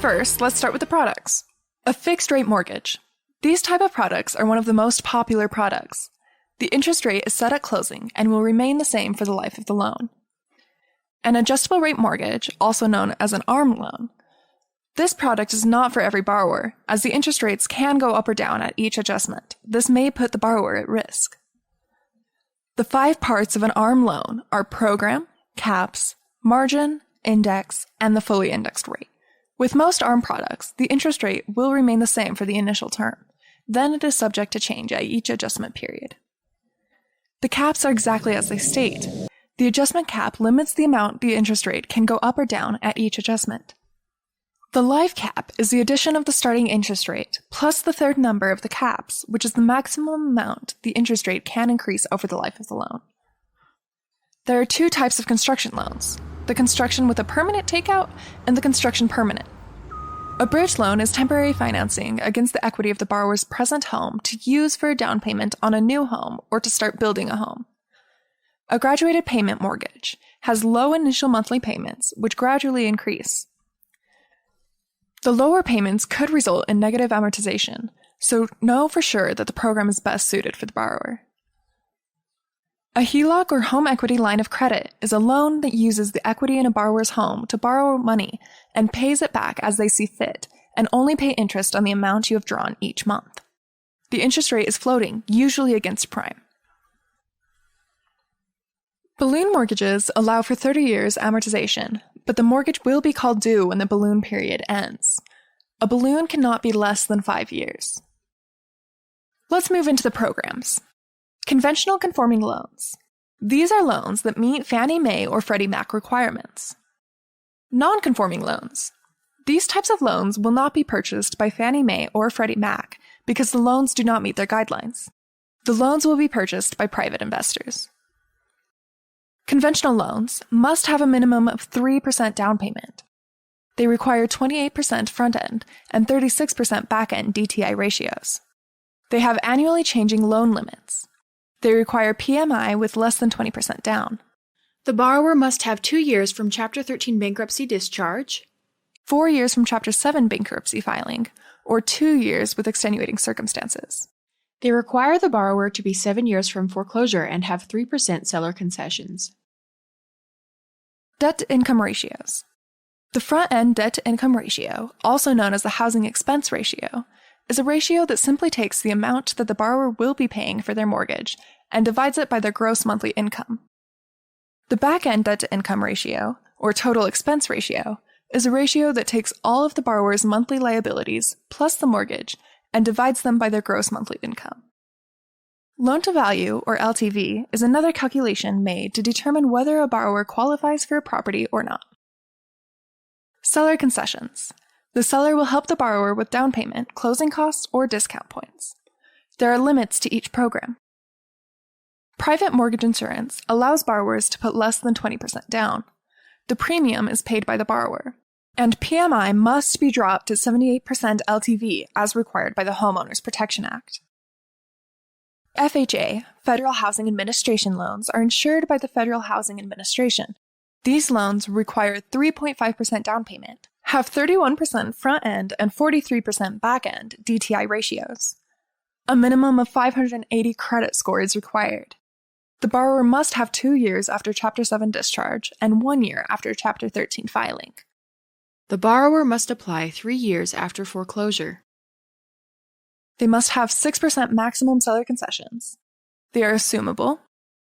First, let's start with the products. A fixed-rate mortgage. These type of products are one of the most popular products. The interest rate is set at closing and will remain the same for the life of the loan. An adjustable-rate mortgage, also known as an ARM loan. This product is not for every borrower, as the interest rates can go up or down at each adjustment. This may put the borrower at risk. The 5 parts of an ARM loan are program, caps, margin, index, and the fully indexed rate. With most ARM products, the interest rate will remain the same for the initial term. Then it is subject to change at each adjustment period. The caps are exactly as they state. The adjustment cap limits the amount the interest rate can go up or down at each adjustment. The life cap is the addition of the starting interest rate plus the third number of the caps, which is the maximum amount the interest rate can increase over the life of the loan. There are 2 types of construction loans, the construction with a permanent takeout and the construction permanent. A bridge loan is temporary financing against the equity of the borrower's present home to use for a down payment on a new home or to start building a home. A graduated payment mortgage has low initial monthly payments, which gradually increase. The lower payments could result in negative amortization, so know for sure that the program is best suited for the borrower. A HELOC or home equity line of credit is a loan that uses the equity in a borrower's home to borrow money and pays it back as they see fit, and only pay interest on the amount you have drawn each month. The interest rate is floating, usually against prime. Balloon mortgages allow for 30 years amortization, but the mortgage will be called due when the balloon period ends. A balloon cannot be less than 5 years. Let's move into the programs. Conventional conforming loans. These are loans that meet Fannie Mae or Freddie Mac requirements. Non-conforming loans. These types of loans will not be purchased by Fannie Mae or Freddie Mac because the loans do not meet their guidelines. The loans will be purchased by private investors. Conventional loans must have a minimum of 3% down payment. They require 28% front-end and 36% back-end DTI ratios. They have annually changing loan limits. They require PMI with less than 20% down. The borrower must have 2 years from Chapter 13 bankruptcy discharge, 4 years from Chapter 7 bankruptcy filing, or 2 years with extenuating circumstances. They require the borrower to be 7 years from foreclosure and have 3% seller concessions. Debt-to-income ratios. The front-end debt-to-income ratio, also known as the housing expense ratio, is a ratio that simply takes the amount that the borrower will be paying for their mortgage and divides it by their gross monthly income. The back-end debt-to-income ratio, or total expense ratio, is a ratio that takes all of the borrower's monthly liabilities plus the mortgage and divides them by their gross monthly income. Loan-to-value, or LTV, is another calculation made to determine whether a borrower qualifies for a property or not. Seller concessions. The seller will help the borrower with down payment, closing costs, or discount points. There are limits to each program. Private mortgage insurance allows borrowers to put less than 20% down. The premium is paid by the borrower, and PMI must be dropped to 78% LTV as required by the Homeowners Protection Act. FHA, Federal Housing Administration loans, are insured by the Federal Housing Administration. These loans require 3.5% down payment, have 31% front-end and 43% back-end DTI ratios. A minimum of 580 credit score is required. The borrower must have 2 years after Chapter 7 discharge and 1 year after Chapter 13 filing. The borrower must apply 3 years after foreclosure. They must have 6% maximum seller concessions. They are assumable.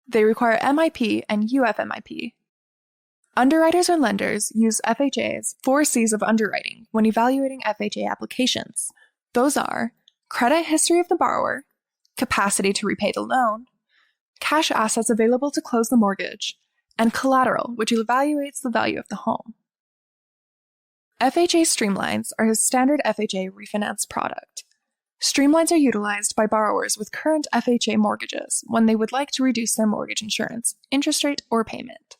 They require MIP and UFMIP. Underwriters or lenders use FHA's 4 C's of underwriting when evaluating FHA applications. Those are credit history of the borrower, capacity to repay the loan, cash assets available to close the mortgage, and collateral, which evaluates the value of the home. FHA Streamlines are a standard FHA refinance product. Streamlines are utilized by borrowers with current FHA mortgages when they would like to reduce their mortgage insurance, interest rate, or payment.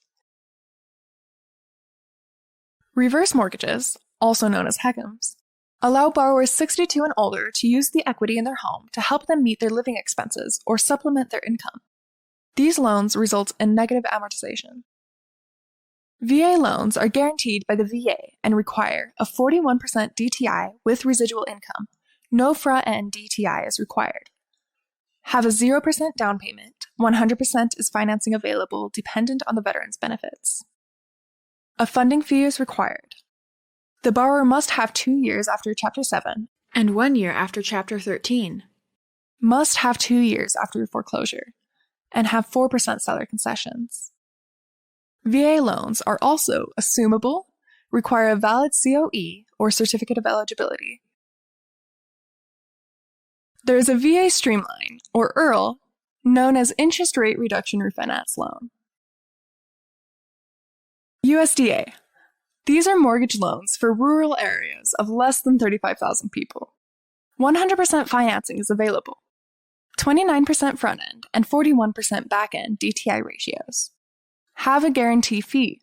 Reverse mortgages, also known as HECMs, allow borrowers 62 and older to use the equity in their home to help them meet their living expenses or supplement their income. These loans result in negative amortization. VA loans are guaranteed by the VA and require a 41% DTI with residual income. No front-end DTI is required. Have a 0% down payment. 100% is financing available dependent on the veteran's benefits. A funding fee is required. The borrower must have 2 years after Chapter 7 and 1 year after Chapter 13. Must have 2 years after foreclosure and have 4% seller concessions. VA loans are also assumable, require a valid COE or Certificate of Eligibility. There is a VA streamline, or IRL, known as Interest Rate Reduction Refinance Loan. USDA. These are mortgage loans for rural areas of less than 35,000 people. 100% financing is available. 29% front-end and 41% back-end DTI ratios. Have a guarantee fee.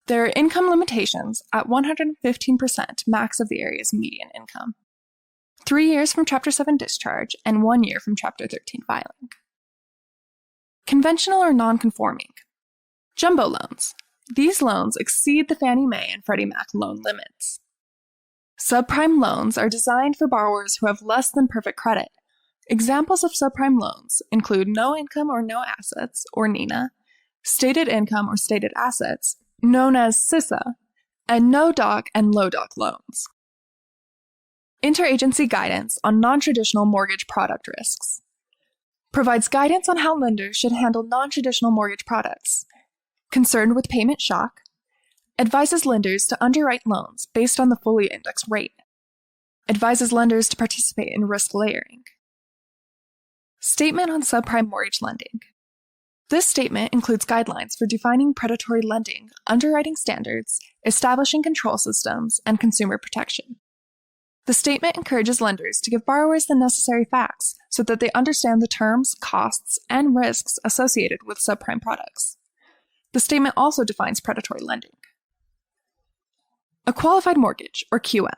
There are income limitations at 115% max of the area's median income. 3 years from Chapter 7 discharge and 1 year from Chapter 13 filing. Conventional or non-conforming. Jumbo loans. These loans exceed the Fannie Mae and Freddie Mac loan limits. Subprime loans are designed for borrowers who have less than perfect credit. Examples of subprime loans include no income or no assets, or NINA, stated income or stated assets, known as SISA, and no doc and low doc loans. Interagency guidance on non-traditional mortgage product risks. Provides guidance on how lenders should handle non-traditional mortgage products. Concerned with payment shock. Advises lenders to underwrite loans based on the fully indexed rate. Advises lenders to participate in risk layering. Statement on subprime mortgage lending. This statement includes guidelines for defining predatory lending, underwriting standards, establishing control systems, and consumer protection. The statement encourages lenders to give borrowers the necessary facts so that they understand the terms, costs, and risks associated with subprime products. The statement also defines predatory lending. A qualified mortgage, or QM.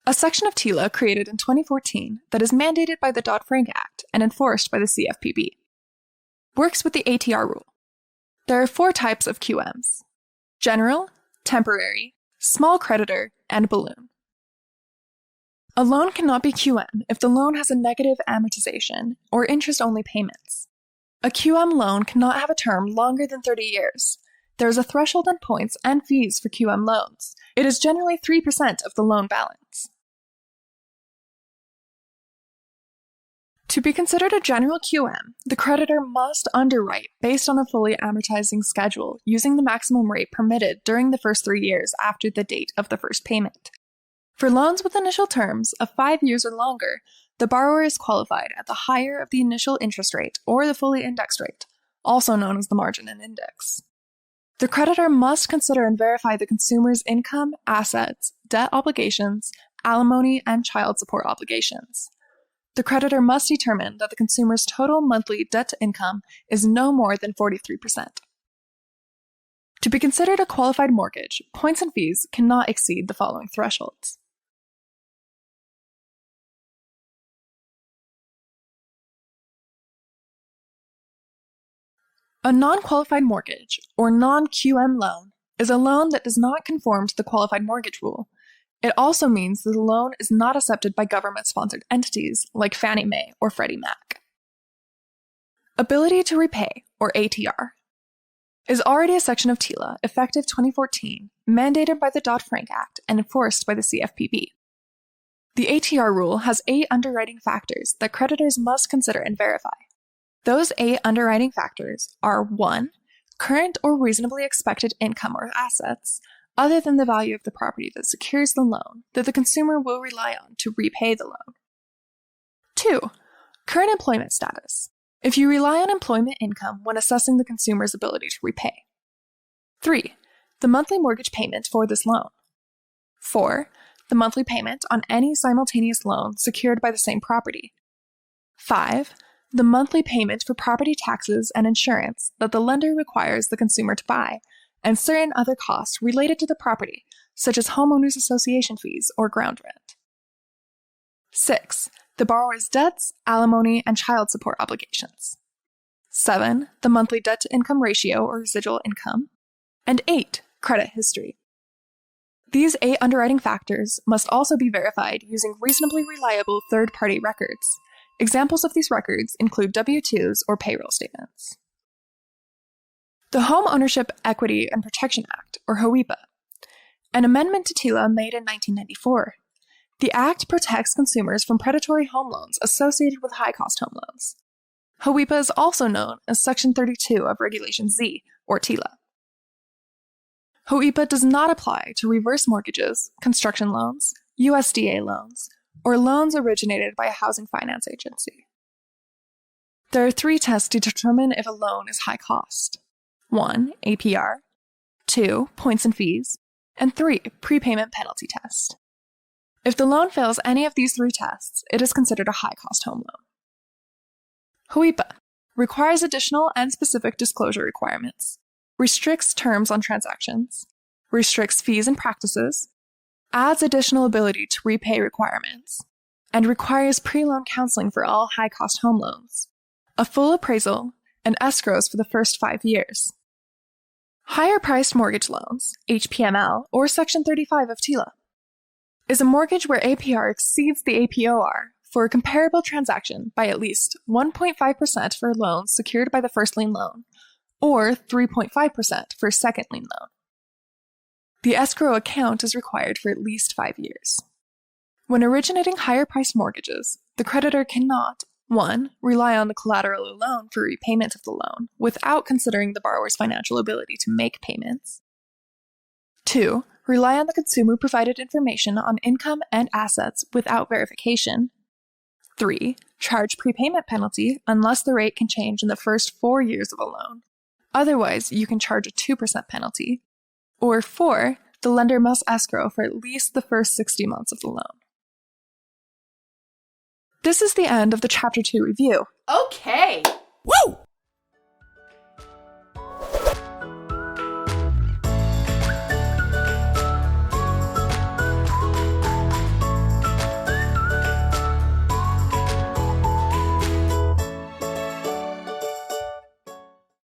A section of TILA created in 2014 that is mandated by the Dodd-Frank Act and enforced by the CFPB. Works with the ATR rule. There are 4 types of QMs: general, temporary, small creditor, and balloon. A loan cannot be QM if the loan has a negative amortization or interest-only payments. A QM loan cannot have a term longer than 30 years. There is a threshold on points and fees for QM loans. It is generally 3% of the loan balance. To be considered a general QM, the creditor must underwrite based on a fully amortizing schedule using the maximum rate permitted during the first 3 years after the date of the first payment. For loans with initial terms of 5 years or longer, the borrower is qualified at the higher of the initial interest rate or the fully indexed rate, also known as the margin and index. The creditor must consider and verify the consumer's income, assets, debt obligations, alimony, and child support obligations. The creditor must determine that the consumer's total monthly debt-to-income is no more than 43%. To be considered a qualified mortgage, points and fees cannot exceed the following thresholds. A non-qualified mortgage, or non-QM loan, is a loan that does not conform to the qualified mortgage rule. It also means that the loan is not accepted by government-sponsored entities like Fannie Mae or Freddie Mac. Ability to repay, or ATR, is already a section of TILA effective 2014, mandated by the Dodd-Frank Act and enforced by the CFPB. The ATR rule has 8 underwriting factors that creditors must consider and verify. Those 8 underwriting factors are 1. Current or reasonably expected income or assets, other than the value of the property that secures the loan, that the consumer will rely on to repay the loan. 2. Current employment status, if you rely on employment income when assessing the consumer's ability to repay. 3. The monthly mortgage payment for this loan. 4. The monthly payment on any simultaneous loan secured by the same property. 5. The monthly payment for property taxes and insurance that the lender requires the consumer to buy, and certain other costs related to the property, such as homeowners association fees or ground rent. 6. The borrower's debts, alimony, and child support obligations. 7. The monthly debt-to-income ratio or residual income. And 8, credit history. These 8 underwriting factors must also be verified using reasonably reliable third-party records. Examples of these records include W-2s or payroll statements. The Home Ownership Equity and Protection Act, or HOEPA, an amendment to TILA made in 1994. The Act protects consumers from predatory home loans associated with high-cost home loans. HOEPA is also known as Section 32 of Regulation Z, or TILA. HOEPA does not apply to reverse mortgages, construction loans, USDA loans, or loans originated by a housing finance agency. There are 3 tests to determine if a loan is high cost. 1, APR, 2, points and fees, and 3, prepayment penalty test. If the loan fails any of these 3 tests, it is considered a high-cost home loan. HOEPA requires additional and specific disclosure requirements, restricts terms on transactions, restricts fees and practices, adds additional ability to repay requirements, and requires pre-loan counseling for all high-cost home loans, a full appraisal, and escrows for the first 5 years. Higher-priced mortgage loans, HPML, or Section 35 of TILA, is a mortgage where APR exceeds the APOR for a comparable transaction by at least 1.5% for loans secured by the first lien loan, or 3.5% for a second lien loan. The escrow account is required for at least 5 years. When originating higher-priced mortgages, the creditor cannot 1. Rely on the collateral alone for repayment of the loan without considering the borrower's financial ability to make payments. 2. Rely on the consumer-provided information on income and assets without verification. 3. Charge prepayment penalty unless the rate can change in the first 4 years of a loan. Otherwise, you can charge a 2% penalty. Or 4. The lender must escrow for at least the first 60 months of the loan. This is the end of the Chapter 2 review. Okay! Woo!